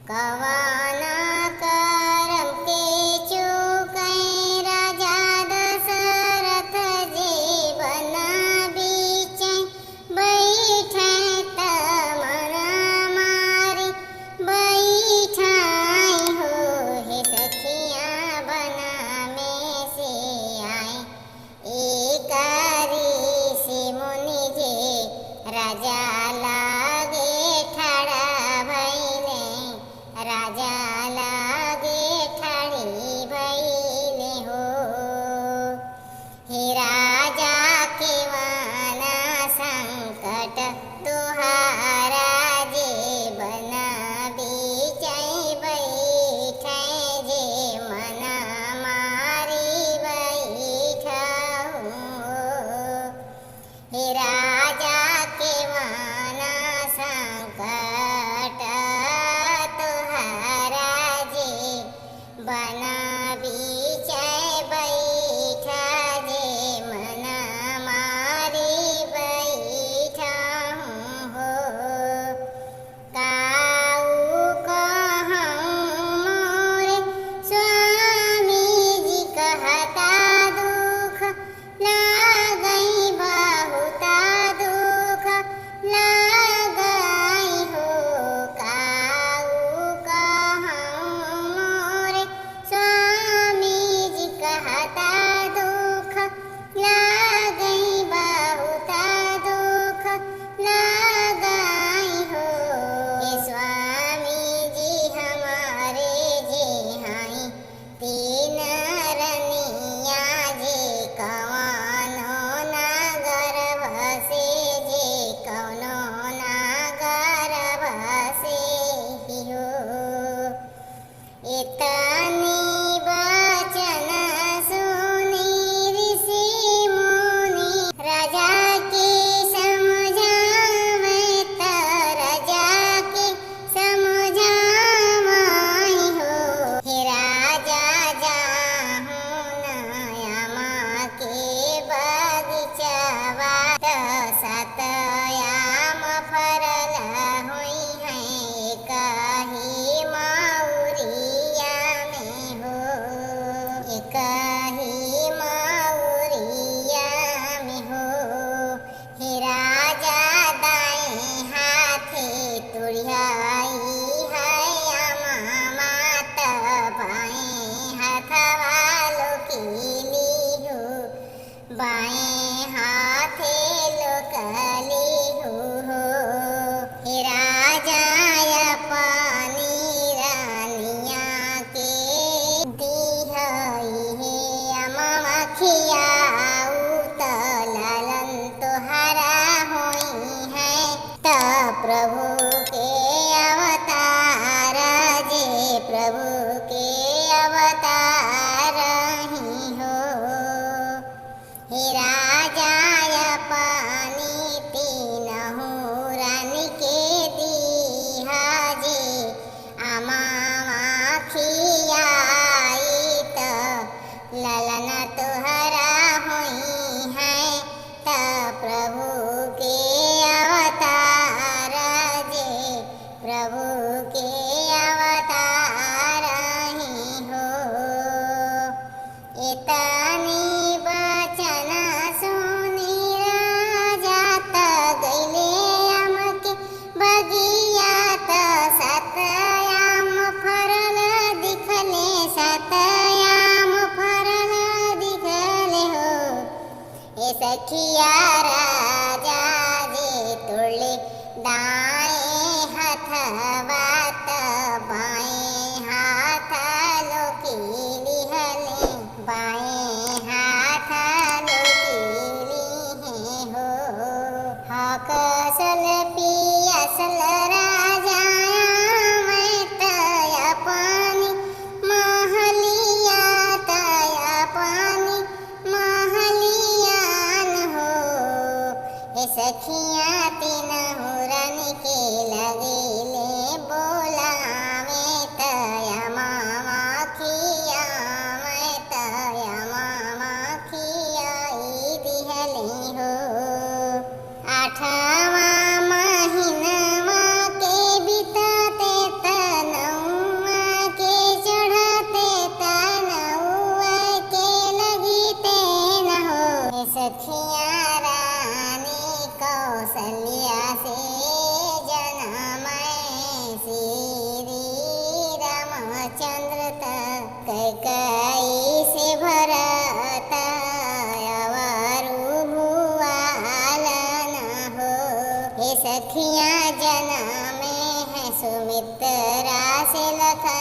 कवाना करम के चूकै राजा दशरथ जी बन बीचै बैठै त मन मारी बैठाई हो। हे सखियाँ बन में से आए एक ऋषि मुनि जे राजा लागे ठाड़ा भैले राजा लागे ठाड़ी भैले हो। हे राजा के वाना संकट तुहारा जे बन बीचै बैठै जे मन मारी बैठहु। हे राजा के वाना संकट तुहारा जे बन बीचै बैठा जे मन मारी बैठहु हो। काऊ कहूँ मोरे स्वामी जी कहता दुख लागई बहुता दुख लागई हो। काऊ कहूँ मोरे स्वामी जी कहता दुख लागई बहुता दुख लागई हो। हे स्वामी जी हमारे जे हाई तीन रनिया जे कवनो नागर भसे जे कवनो नागर भसे हो। इतनी वचन सुनी ऋषि मुनि राजा के समझावे त राजा के समझावई हो। हे राजा जाहूँ नयमा के बगीचवा त सतयाम फरल हुई है कही मौरिया में हो। कही मौरिया में हो। हे राजा दाएं हाथे तुड़ियाई है अमात बाएं हाथवा लोकीली हो। बाएं हाथे लोकली हो। हे राजा अपनी रानिया के दिहई हे अमखिया त लालन तुहरा होई है त प्रभु के अवतार जे प्रभु के अवतार ही हो। हे राजा अपनी तीनहु रानी के दीहा जे अमावा खियाई त ललन तुहरा होई है त प्रभु के अवतार जे प्रभु के अवतार ही हो। इतनी वचन सुनी राजा त गइले अमके बगिया त सतयाम फरल दिखले सतयाम फरल दिखले हो। हे सखिया राजा जे तुले दाएं हथवा त बाएं हाथ लोकीली हले बाएं हाथ लोकीली है हो। हकसल पियसल राजा मैं त अपनी महलिया त अपनी महलियान हो। कौशल्या से जन्मे श्री रामचंद्र कैकेयी से भरत अवरु भुआल न हो। हे सखियाँ जन्मे है सुमित्रा से लखन